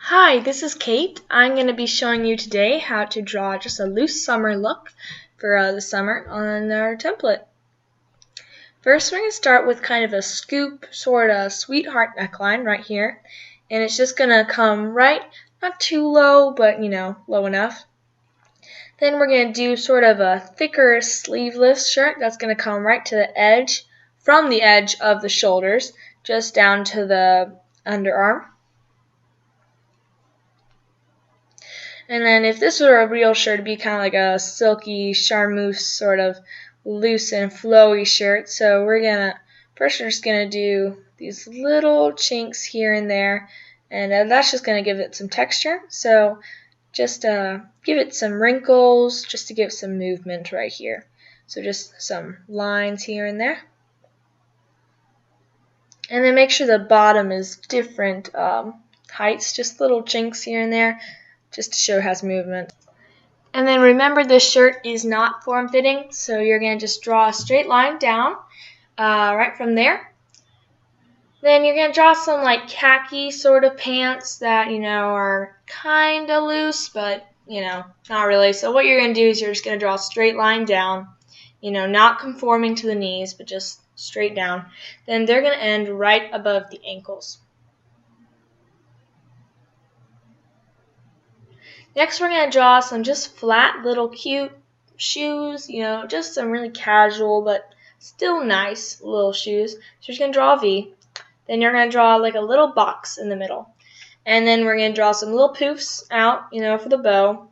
Hi, this is Kate. I'm going to be showing you today how to draw just a loose summer look for the summer on our template. First, we're going to start with kind of a scoop, sort of sweetheart neckline right here. And it's just going to come right, not too low, but low enough. Then we're going to do sort of a thicker sleeveless shirt that's going to come right to the edge, from the edge of the shoulders, just down to the underarm. And then if this were a real shirt, it'd be kind of like a silky charmeuse sort of loose and flowy shirt. So we're just gonna do these little chinks here and there, and that's just gonna give it some texture. So just give it some wrinkles, just to give some movement right here. So just some lines here and there. And then make sure the bottom is different heights, just little chinks here and there, just to show it has movement. And then remember, this shirt is not form-fitting, so you're going to just draw a straight line down right from there. Then you're going to draw some like khaki sort of pants that, are kind of loose, but, not really. So what you're going to do is you're just going to draw a straight line down, not conforming to the knees, but just straight down. Then they're going to end right above the ankles. Next, we're going to draw some just flat little cute shoes, just some really casual but still nice little shoes. So you're just going to draw a V. Then you're going to draw like a little box in the middle. And then we're going to draw some little poofs out, for the bow.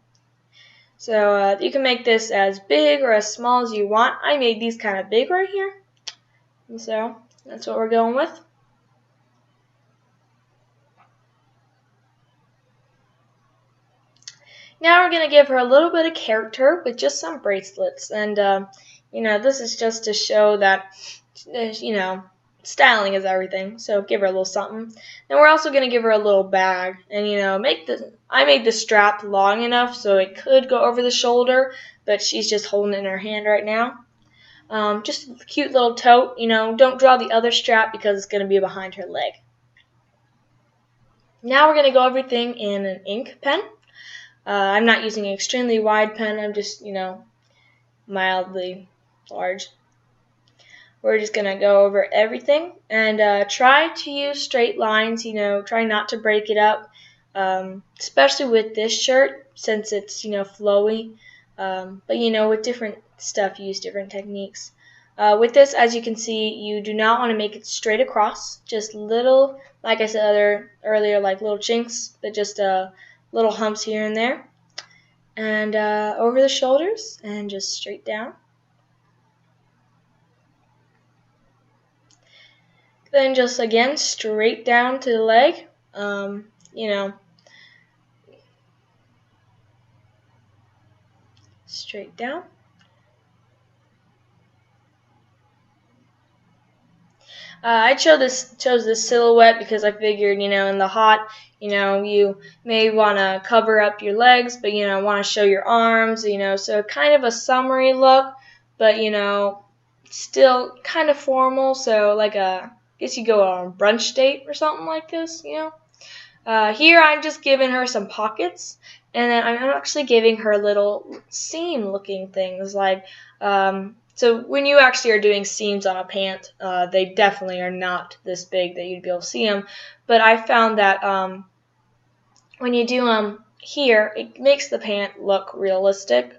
So you can make this as big or as small as you want. I made these kind of big right here. And so that's what we're going with. Now we're going to give her a little bit of character with just some bracelets. And, this is just to show that, styling is everything. So give her a little something. Then we're also going to give her a little bag. And, I made the strap long enough so it could go over the shoulder, but she's just holding it in her hand right now. Just a cute little tote. Don't draw the other strap because it's going to be behind her leg. Now we're going to go everything in an ink pen. I'm not using an extremely wide pen. I'm just, mildly large. We're just going to go over everything and try to use straight lines, try not to break it up, especially with this shirt since it's, flowy. But, with different stuff, use different techniques. With this, as you can see, you do not want to make it straight across, just little, like I said earlier, like little chinks, but just little humps here and there, and over the shoulders and just straight down. Then just again straight down to the leg, straight down. I chose this silhouette because I figured, in the hot, you may want to cover up your legs, but, want to show your arms, so kind of a summery look, but, still kind of formal, so like I guess you go on a brunch date or something like this, Here I'm just giving her some pockets, and then I'm actually giving her little seam-looking things, like, so when you actually are doing seams on a pant, they definitely are not this big that you'd be able to see them. But I found that when you do them here, it makes the pant look realistic.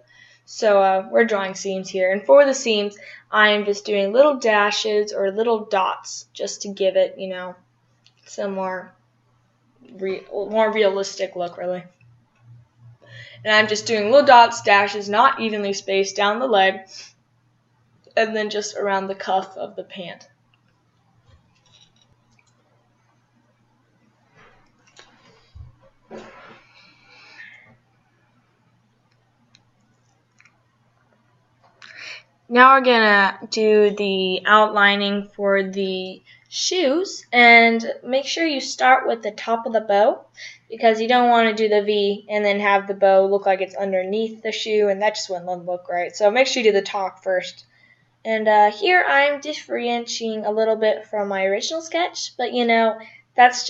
So we're drawing seams here. And for the seams, I am just doing little dashes or little dots just to give it, some more realistic look, really. And I'm just doing little dots, dashes, not evenly spaced down the leg, and then just around the cuff of the pant. Now we're gonna do the outlining for the shoes, and make sure you start with the top of the bow because you don't want to do the V and then have the bow look like it's underneath the shoe, and that just wouldn't look right. So make sure you do the top first. And here I'm differentiating a little bit from my original sketch, but that's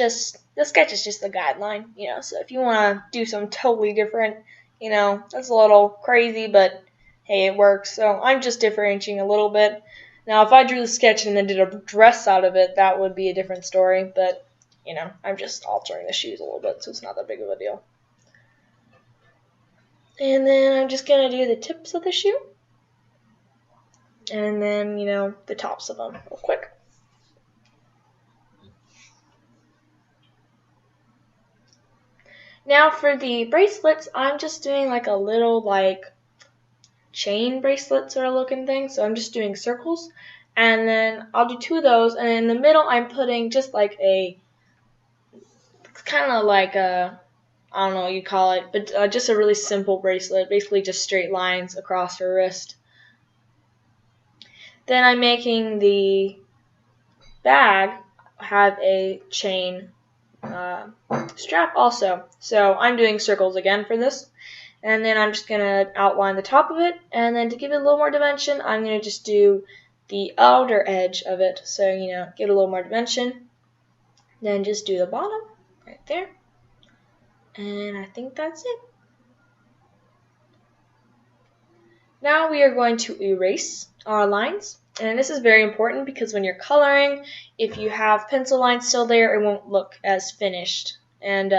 the sketch is just the guideline, so if you want to do something totally different, that's a little crazy, but hey, it works. So I'm just differentiating a little bit. Now, if I drew the sketch and then did a dress out of it, that would be a different story, but, I'm just altering the shoes a little bit, so it's not that big of a deal. And then I'm just going to do the tips of the shoe, and then, the tops of them real quick. Now for the bracelets, I'm just doing like a little chain bracelet sort of looking thing. So I'm just doing circles, and then I'll do 2 of those, and in the middle I'm putting just like kind of like I don't know what you call it, but just a really simple bracelet, basically just straight lines across her wrist. Then I'm making the bag have a chain strap also. So I'm doing circles again for this. And then I'm just going to outline the top of it. And then to give it a little more dimension, I'm going to just do the outer edge of it. So, get a little more dimension. Then just do the bottom right there. And I think that's it. Now we are going to erase our lines. And this is very important because when you're coloring, if you have pencil lines still there, it won't look as finished. And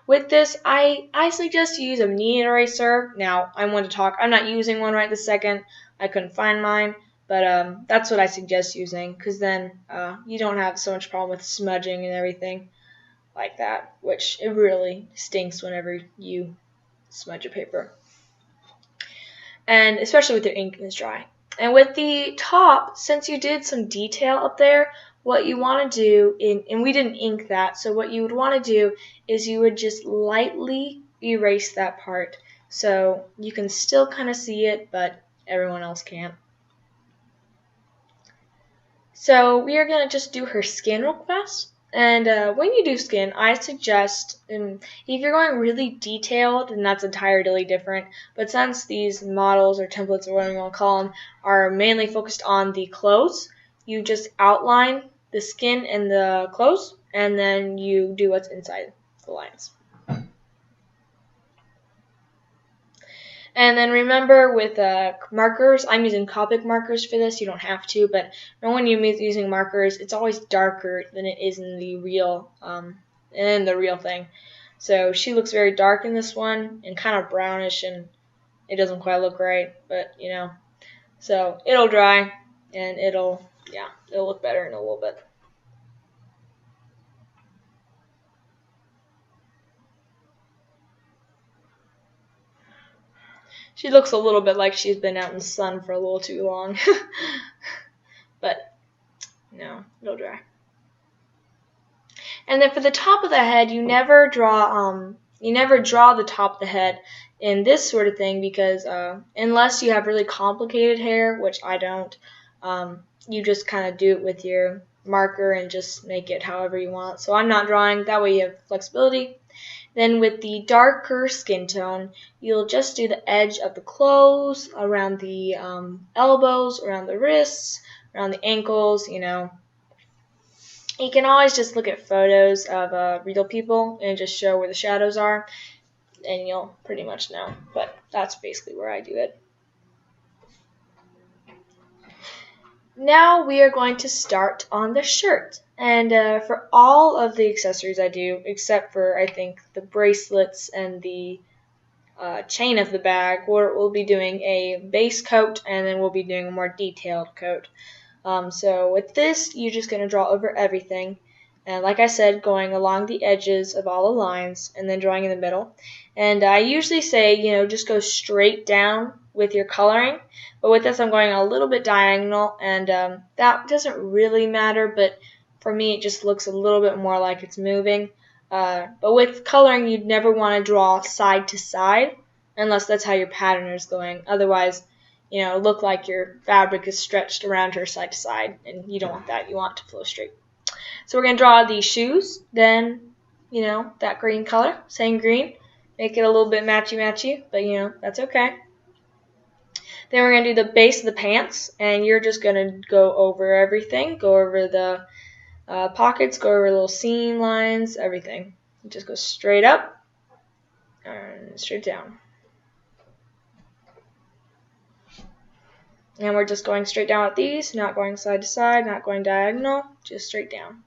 with this, I suggest you use a knead eraser. Now, I'm not using one right this second. I couldn't find mine. But that's what I suggest using, because then you don't have so much problem with smudging and everything like that, which it really stinks whenever you smudge a paper. And especially with your ink is dry. And with the top, since you did some detail up there, what you want to do, and we didn't ink that, so what you would want to do is you would just lightly erase that part. So you can still kind of see it, but everyone else can't. So we are going to just do her skin real fast. And when you do skin, I suggest, if you're going really detailed, and that's entirely different, but since these models or templates or whatever you want to call them are mainly focused on the clothes, you just outline the skin and the clothes, and then you do what's inside the lines. And then remember with markers, I'm using Copic markers for this. You don't have to, but when you're using markers, it's always darker than it is in the real thing. So she looks very dark in this one and kind of brownish, and it doesn't quite look right, but so it'll dry and it'll look better in a little bit. She looks a little bit like she's been out in the sun for a little too long. But, no, it'll dry. And then for the top of the head, you never draw the top of the head in this sort of thing, because unless you have really complicated hair, which I don't, you just kind of do it with your marker and just make it however you want. So I'm not drawing, that way you have flexibility. Then with the darker skin tone, you'll just do the edge of the clothes, around the elbows, around the wrists, around the ankles, You can always just look at photos of real people and just show where the shadows are, and you'll pretty much know. But that's basically where I do it. Now we are going to start on the shirt. And for all of the accessories I do, except for, I think, the bracelets and the chain of the bag, we'll be doing a base coat, and then we'll be doing a more detailed coat. So with this, you're just going to draw over everything. And like I said, going along the edges of all the lines, and then drawing in the middle. And I usually say, just go straight down with your coloring. But with this, I'm going a little bit diagonal, and that doesn't really matter, but for me, it just looks a little bit more like it's moving. But with coloring, you'd never want to draw side to side, unless that's how your pattern is going. Otherwise, look like your fabric is stretched around her side to side, and you don't want that. You want it to flow straight. So we're going to draw the shoes, then, that green color, same green. Make it a little bit matchy-matchy, but, that's okay. Then we're going to do the base of the pants, and you're just going to go over everything, go over the Pockets go over little seam lines, everything. It just goes straight up and straight down. And we're just going straight down with these, not going side to side, not going diagonal, just straight down.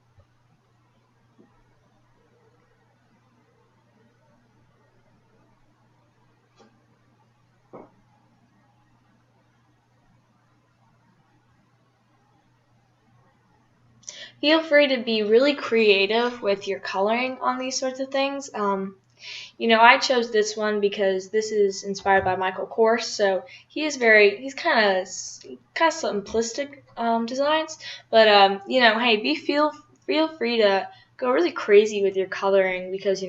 Feel free to be really creative with your coloring on these sorts of things. I chose this one because this is inspired by Michael Kors, so he's kind of simplistic designs, but hey, feel free to go really crazy with your coloring because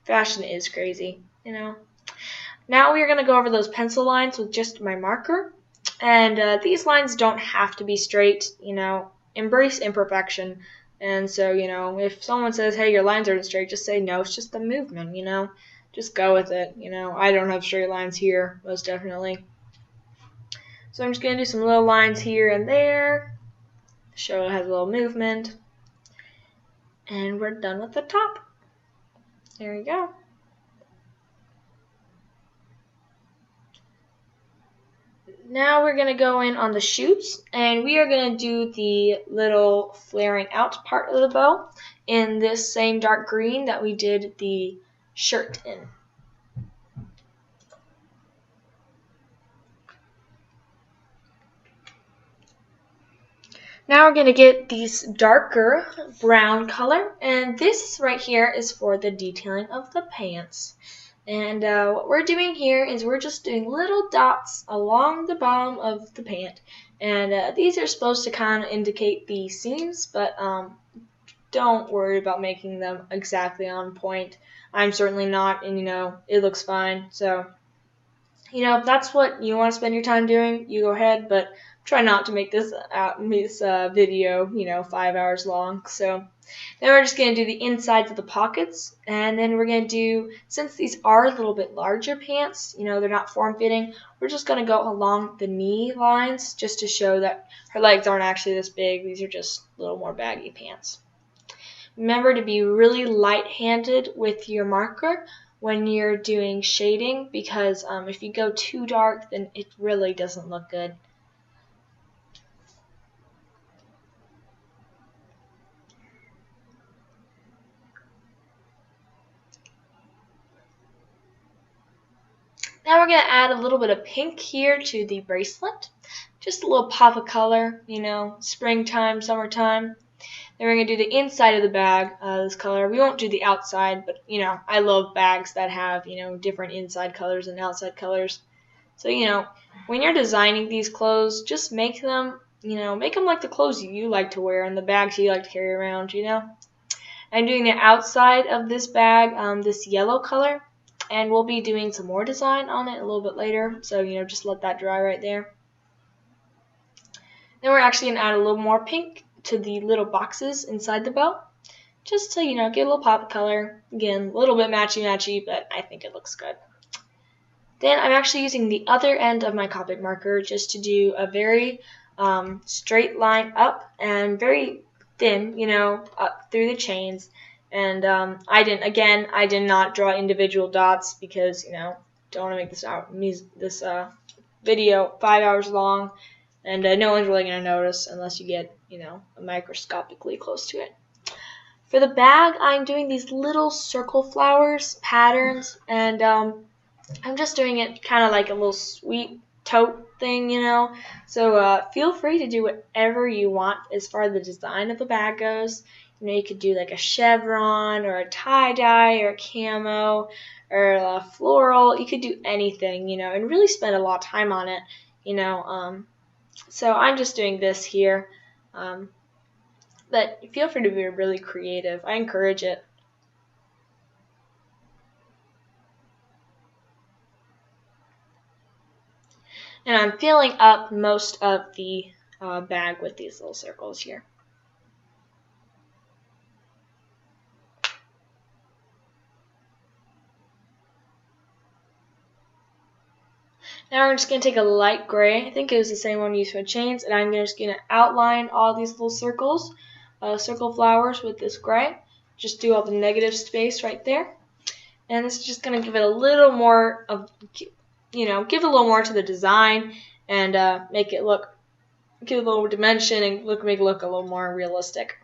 fashion is crazy. Now we're gonna go over those pencil lines with just my marker, and these lines don't have to be straight. Embrace imperfection. And so, if someone says, hey, your lines aren't straight, just say, no, it's just the movement, Just go with it, I don't have straight lines here, most definitely. So I'm just going to do some little lines here and there. Show it has a little movement. And we're done with the top. There we go. Now we're going to go in on the shoots, and we are going to do the little flaring out part of the bow in this same dark green that we did the shirt in. Now we're going to get this darker brown color, and this right here is for the detailing of the pants. And what we're doing here is we're just doing little dots along the bottom of the pant. And these are supposed to kind of indicate the seams, but don't worry about making them exactly on point. I'm certainly not, and it looks fine. So, if that's what you want to spend your time doing, you go ahead, but try not to make this video, 5 hours long. So then we're just going to do the insides of the pockets, and then we're going to do, since these are a little bit larger pants, they're not form-fitting, we're just going to go along the knee lines just to show that her legs aren't actually this big. These are just a little more baggy pants. Remember to be really light-handed with your marker when you're doing shading, because if you go too dark, then it really doesn't look good. Now we're going to add a little bit of pink here to the bracelet. Just a little pop of color, springtime, summertime. Then we're going to do the inside of the bag, this color. We won't do the outside, but, I love bags that have, different inside colors and outside colors. So, when you're designing these clothes, just make them like the clothes you like to wear and the bags you like to carry around, I'm doing the outside of this bag, this yellow color. And we'll be doing some more design on it a little bit later, so just let that dry right there. Then we're actually going to add a little more pink to the little boxes inside the bow, just to get a little pop of color. Again, a little bit matchy-matchy, but I think it looks good. Then I'm actually using the other end of my Copic marker just to do a very straight line up and very thin, up through the chains. And I did not draw individual dots because, don't want to make this video 5 hours long, and no one's really going to notice unless you get, microscopically close to it. For the bag, I'm doing these little circle flowers patterns, and I'm just doing it kind of like a little sweet tote thing, So feel free to do whatever you want as far as the design of the bag goes. You could do like a chevron or a tie-dye or a camo or a floral. You could do anything, and really spend a lot of time on it, So I'm just doing this here. But feel free to be really creative. I encourage it. And I'm filling up most of the bag with these little circles here. Now we're just going to take a light gray, I think it was the same one used for chains, and I'm just going to outline all these little circles circle flowers with this gray. Just do all the negative space right there. And this is just going to give it a little more of, give a little more to the design and make it look, give it a little dimension and make it look a little more realistic.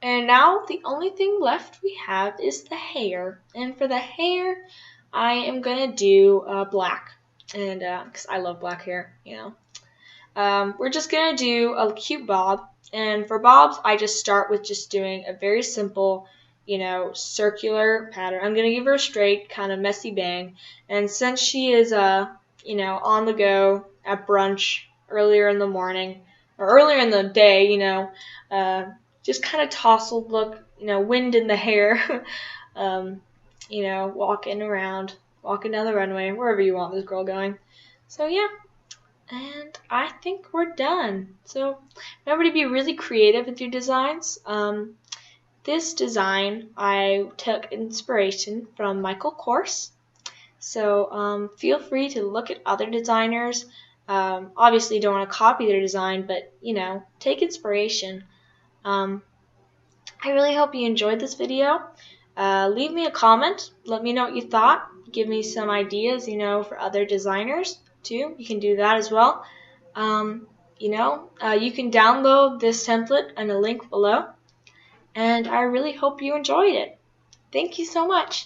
And now the only thing left we have is the hair. And for the hair, I am going to do black. And because I love black hair, we're just going to do a cute bob. And for bobs, I just start with just doing a very simple, circular pattern. I'm going to give her a straight, kind of messy bang. And since she is, on the go at brunch earlier in the morning, or earlier in the day, just kind of tousled look, wind in the hair, walking down the runway, wherever you want this girl going. So yeah, and I think we're done. So remember to be really creative with your designs. This design, I took inspiration from Michael Kors. So feel free to look at other designers. Obviously, you don't want to copy their design, but, take inspiration. I really hope you enjoyed this video. Leave me a comment. Let me know what you thought. Give me some ideas, for other designers, too. You can do that as well. You can download this template and a link below. And I really hope you enjoyed it. Thank you so much.